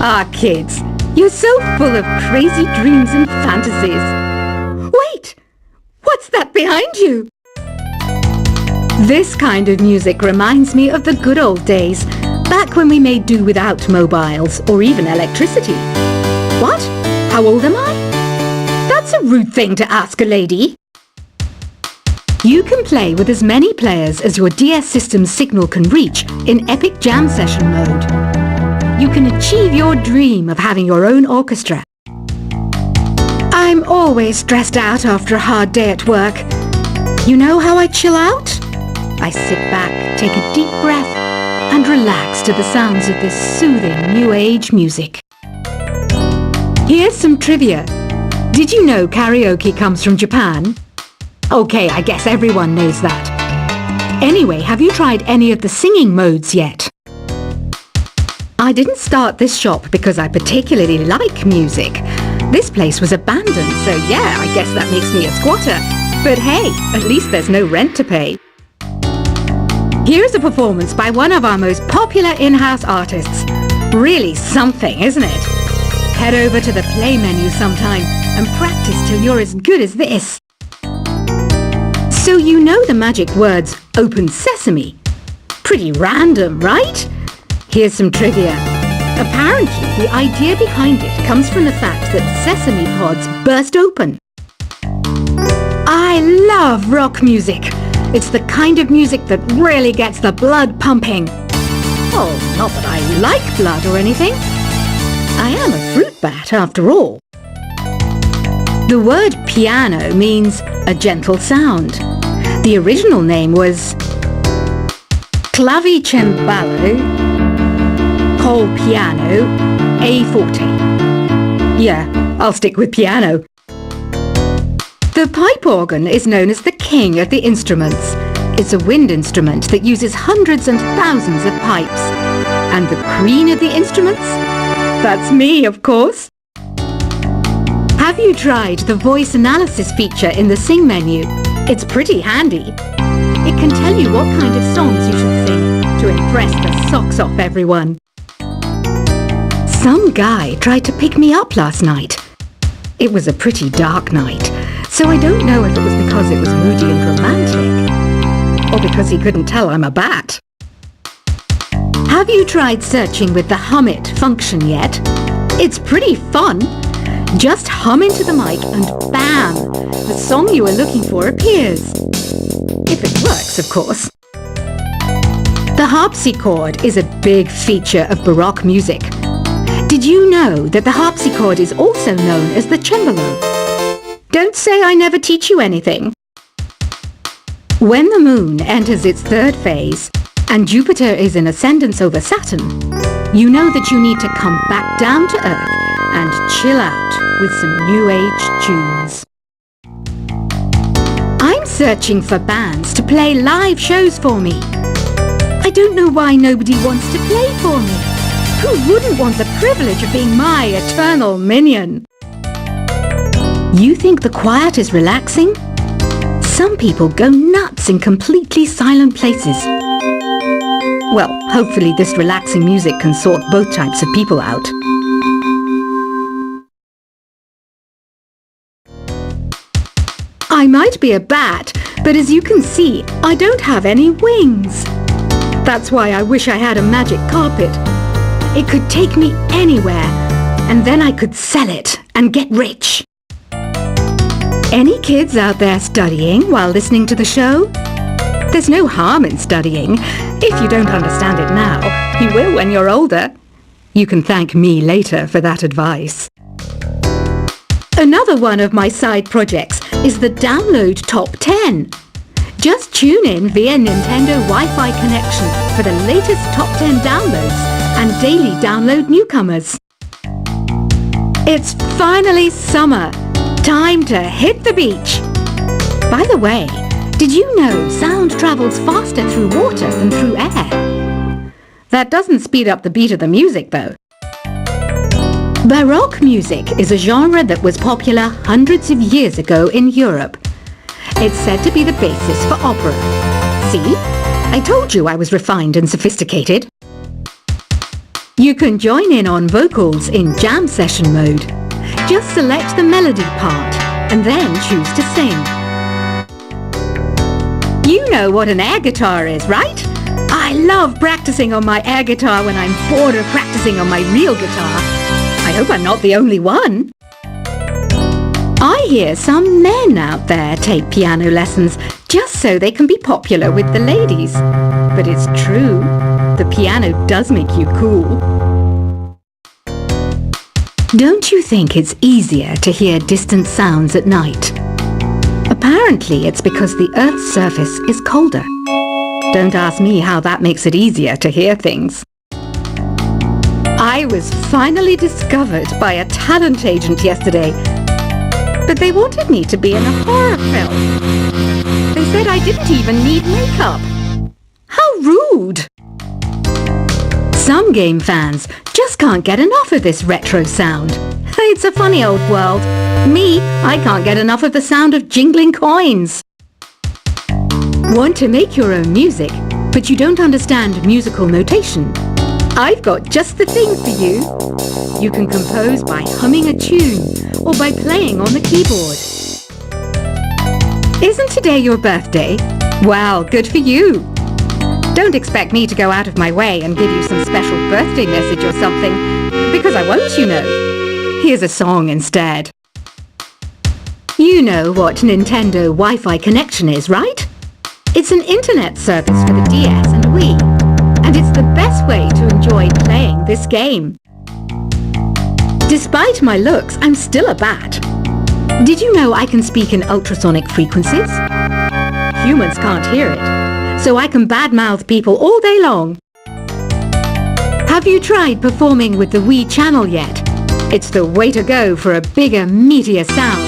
Ah, kids, you're so full of crazy dreams and fantasies. Wait! What's that behind you? This kind of music reminds me of the good old days, back when we made do without mobiles or even electricity. What? How old am I? That's a rude thing to ask a lady. You can play with as many players as your DS system's signal can reach in Epic Jam Session mode. You can achieve your dream of having your own orchestra. I'm always stressed out after a hard day at work. You know how I chill out? I sit back, take a deep breath, and relax to the sounds of this soothing new age music. Here's some trivia. Did you know karaoke comes from Japan? Okay, I guess everyone knows that. Anyway, have you tried any of the singing modes yet? I didn't start this shop because I particularly like music. This place was abandoned, so yeah, I guess that makes me a squatter. But hey, at least there's no rent to pay. Here's a performance by one of our most popular in-house artists. Really something, isn't it? Head over to the play menu sometime and practice till you're as good as this. So you know the magic words "Open Sesame"? Pretty random, right? Here's some trivia. Apparently, the idea behind it comes from the fact that sesame pods burst open. I love rock music. It's the kind of music that really gets the blood pumping. Oh, not that I like blood or anything. I am a fruit bat after all. The word piano means a gentle sound. The original name was clavicembalo col piano a forte. Yeah, I'll stick with piano. The pipe organ is known as the king of the instruments. It's a wind instrument that uses hundreds and thousands of pipes. And the queen of the instruments? That's me, of course. Have you tried the voice analysis feature in the Sing menu? It's pretty handy. It can tell you what kind of songs you should sing to impress the socks off everyone. Some guy tried to pick me up last night. It was a pretty dark night, so I don't know if it was because it was moody and romantic, or because he couldn't tell I'm a bat. Have you tried searching with the Hum It function yet? It's pretty fun. Just hum into the mic and bam! The song you are looking for appears. If it works, of course. The harpsichord is a big feature of Baroque music. Did you know that the harpsichord is also known as the cembalo? Don't say I never teach you anything. When the moon enters its third phase and Jupiter is in ascendance over Saturn, you know that you need to come back down to Earth and chill out with some new age tunes. I'm searching for bands to play live shows for me. I don't know why nobody wants to play for me. Who wouldn't want the privilege of being my eternal minion? You think the quiet is relaxing? Some people go nuts in completely silent places. Well, hopefully this relaxing music can sort both types of people out. I might be a bat, but as you can see, I don't have any wings. That's why I wish I had a magic carpet. It could take me anywhere, and then I could sell it and get rich. Any kids out there studying while listening to the show? There's no harm in studying. If you don't understand it now, you will when you're older. You can thank me later for that advice. Another one of my side projects is the Download Top 10. Just tune in via Nintendo Wi-Fi connection for the latest Top 10 downloads and daily download newcomers. It's finally summer. Time to hit the beach. By the way, did you know sound travels faster through water than through air? That doesn't speed up the beat of the music, though. Baroque music is a genre that was popular hundreds of years ago in Europe. It's said to be the basis for opera. See? I told you I was refined and sophisticated. You can join in on vocals in jam session mode. Just select the melody part and then choose to sing. You know what an air guitar is, right? I love practicing on my air guitar when I'm bored of practicing on my real guitar. I hope I'm not the only one. I hear some men out there take piano lessons just so they can be popular with the ladies. But it's true, the piano does make you cool. Don't you think it's easier to hear distant sounds at night? Apparently it's because the Earth's surface is colder. Don't ask me how that makes it easier to hear things. I was finally discovered by a talent agent yesterday, but they wanted me to be in a horror film. They said I didn't even need makeup. How rude! Some game fans just can't get enough of this retro sound. It's a funny old world. Me, I can't get enough of the sound of jingling coins. Want to make your own music, but you don't understand musical notation? I've got just the thing for you. You can compose by humming a tune or by playing on the keyboard. Isn't today your birthday? Well, good for you. Don't expect me to go out of my way and give you some special birthday message or something, because I won't, you know. Here's a song instead. You know what Nintendo Wi-Fi connection is, right? It's an internet service for the DS and Wii, and it's the best way to enjoy playing this game. Despite my looks, I'm still a bat. Did you know I can speak in ultrasonic frequencies? Humans can't hear it, so I can badmouth people all day long. Have you tried performing with the Wii channel yet? It's the way to go for a bigger, meatier sound.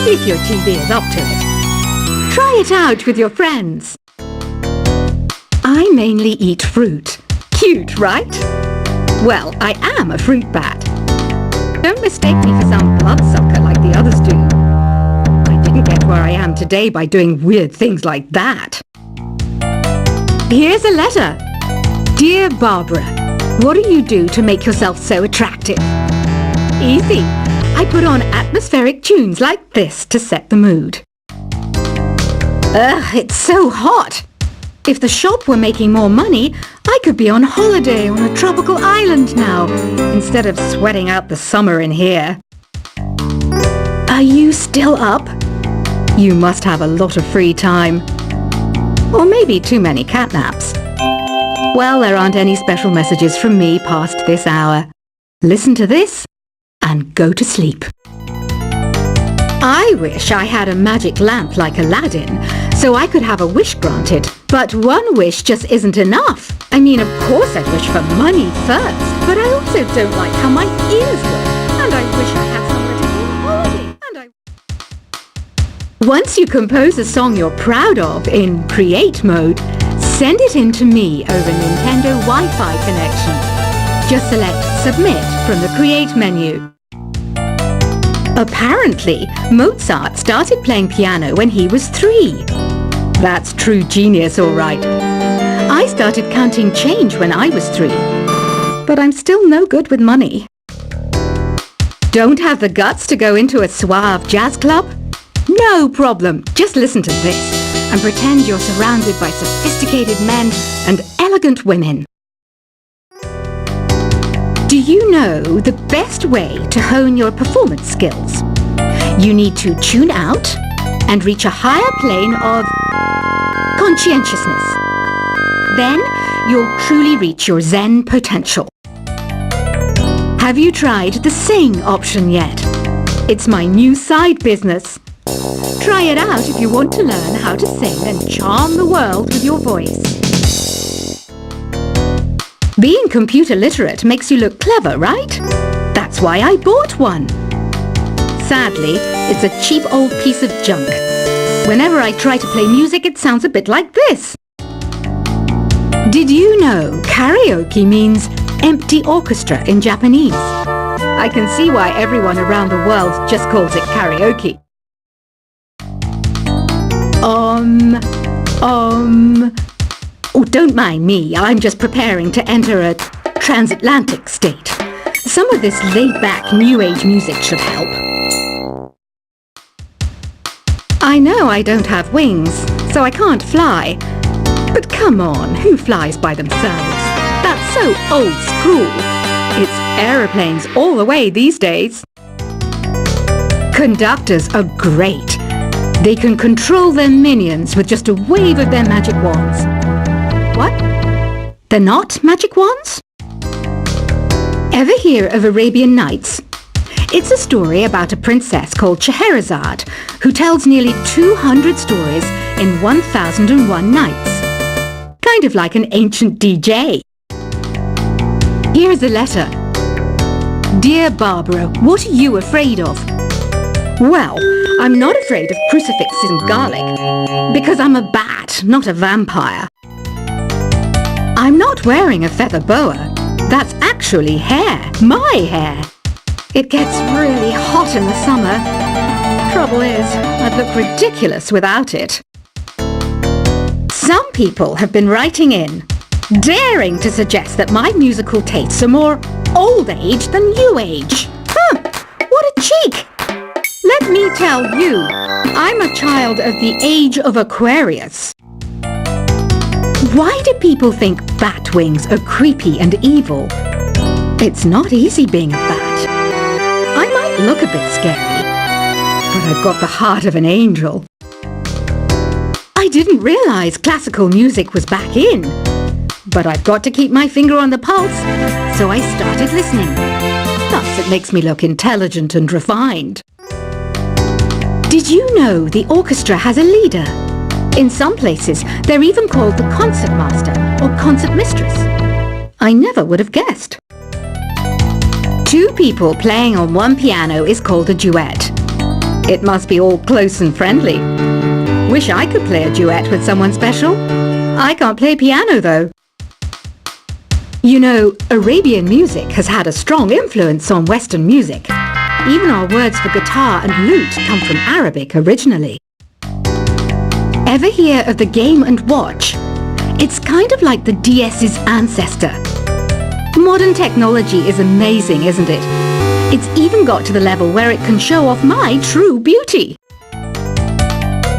If your TV is up to it. Try it out with your friends. I mainly eat fruit. Cute, right? Well, I am a fruit bat. Don't mistake me for some bloodsucker like the others do. I didn't get where I am today by doing weird things like that. Here's a letter. Dear Barbara, what do you do to make yourself so attractive? Easy. I put on atmospheric tunes like this to set the mood. Ugh, it's so hot. If the shop were making more money, I could be on holiday on a tropical island now, instead of sweating out the summer in here. Are you still up? You must have a lot of free time. Or maybe too many catnaps. Well, there aren't any special messages from me past this hour. Listen to this and go to sleep. I wish I had a magic lamp like Aladdin, so I could have a wish granted. But one wish just isn't enough. I mean, of course I'd wish for money first, but I also don't like how my ears look, and I wish I had somewhere to go on holiday, Once you compose a song you're proud of in Create mode, send it in to me over Nintendo Wi-Fi connection. Just select Submit from the Create menu. Apparently, Mozart started playing piano when he was 3. That's true genius, all right. I started counting change when I was 3. But I'm still no good with money. Don't have the guts to go into a suave jazz club? No problem. Just listen to this and pretend you're surrounded by sophisticated men and elegant women. Do you know the best way to hone your performance skills? You need to tune out and reach a higher plane of conscientiousness. Then you'll truly reach your Zen potential. Have you tried the Sing option yet? It's my new side business. Try it out if you want to learn how to sing and charm the world with your voice. Being computer literate makes you look clever, right? That's why I bought one. Sadly, it's a cheap old piece of junk. Whenever I try to play music, it sounds a bit like this. Did you know karaoke means empty orchestra in Japanese? I can see why everyone around the world just calls it karaoke. Oh, don't mind me. I'm just preparing to enter a transatlantic state. Some of this laid-back New Age music should help. I know I don't have wings, so I can't fly. But come on, who flies by themselves? That's so old school. It's aeroplanes all the way these days. Conductors are great. They can control their minions with just a wave of their magic wands. What? They're not magic wands? Ever hear of Arabian Nights? It's a story about a princess called Scheherazade who tells nearly 200 stories in 1001 nights. Kind of like an ancient DJ. Here's a letter. Dear Barbara, what are you afraid of? Well, I'm not afraid of crucifixes and garlic, because I'm a bat, not a vampire. I'm not wearing a feather boa. That's actually hair, my hair. It gets really hot in the summer. Trouble is, I'd look ridiculous without it. Some people have been writing in, daring to suggest that my musical tastes are more old age than new age. Huh, what a cheek! Let me tell you, I'm a child of the age of Aquarius. Why do people think bat wings are creepy and evil? It's not easy being a bat. I might look a bit scary, but I've got the heart of an angel. I didn't realize classical music was back in, but I've got to keep my finger on the pulse, so I started listening. Thus, it makes me look intelligent and refined. Did you know the orchestra has a leader? In some places, they're even called the concertmaster or concertmistress. I never would have guessed. Two people playing on one piano is called a duet. It must be all close and friendly. Wish I could play a duet with someone special. I can't play piano though. You know, Arabian music has had a strong influence on Western music. Even our words for guitar and lute come from Arabic originally. Ever hear of the Game & Watch? It's kind of like the DS's ancestor. Modern technology is amazing, isn't it? It's even got to the level where it can show off my true beauty.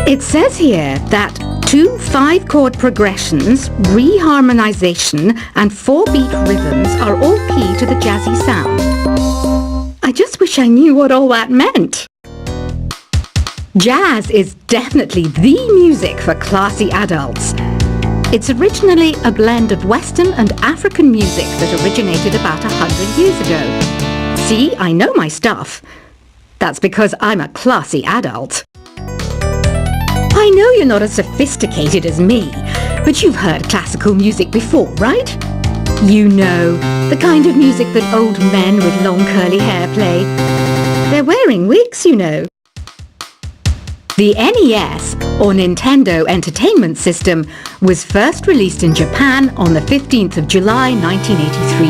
It says here that 2 5-chord progressions, reharmonization and 4-beat rhythms are all key to the jazzy sound. I just wish I knew what all that meant. Jazz is definitely the music for classy adults. It's originally a blend of Western and African music that originated about 100 years ago. See, I know my stuff. That's because I'm a classy adult. I know you're not as sophisticated as me, but you've heard classical music before, right? You know, the kind of music that old men with long curly hair play. They're wearing wigs, you know. The NES, or Nintendo Entertainment System, was first released in Japan on the 15th of July 1983.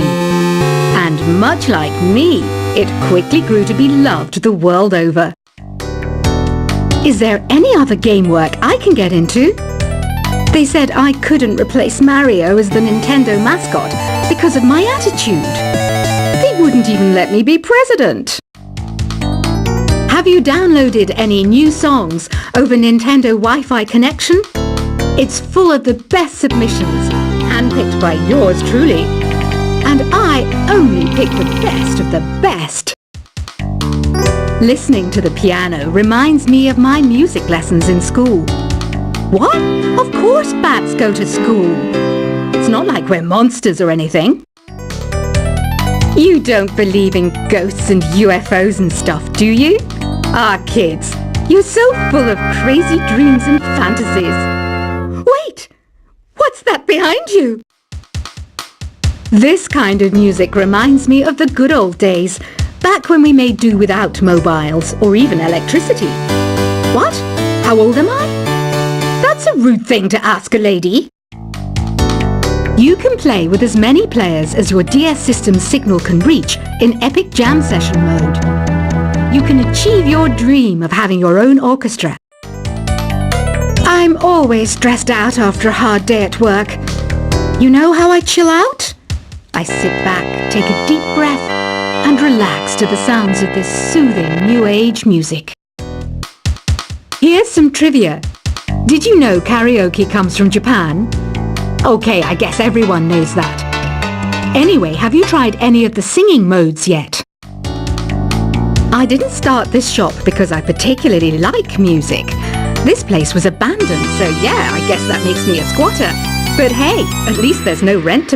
And much like me, it quickly grew to be loved the world over. Is there any other game work I can get into? They said I couldn't replace Mario as the Nintendo mascot because of my attitude. They wouldn't even let me be president. Have you downloaded any new songs over Nintendo Wi-Fi connection? It's full of the best submissions, handpicked by yours truly. And I only pick the best of the best. Listening to the piano reminds me of my music lessons in school. What? Of course bats go to school. It's not like we're monsters or anything. You don't believe in ghosts and UFOs and stuff, do you? Ah, kids, you're so full of crazy dreams and fantasies. Wait, what's that behind you? This kind of music reminds me of the good old days, back when we made do without mobiles or even electricity. What? How old am I? That's a rude thing to ask a lady. You can play with as many players as your DS system's signal can reach in Epic Jam Session mode. You can achieve your dream of having your own orchestra. I'm always stressed out after a hard day at work. You know how I chill out? I sit back, take a deep breath, and relax to the sounds of this soothing new age music. Here's some trivia. Did you know karaoke comes from Japan? Okay, I guess everyone knows that. Anyway, have you tried any of the singing modes yet? I didn't start this shop because I particularly like music. This place was abandoned, so yeah, I guess that makes me a squatter. But hey, at least there's no rent to pay.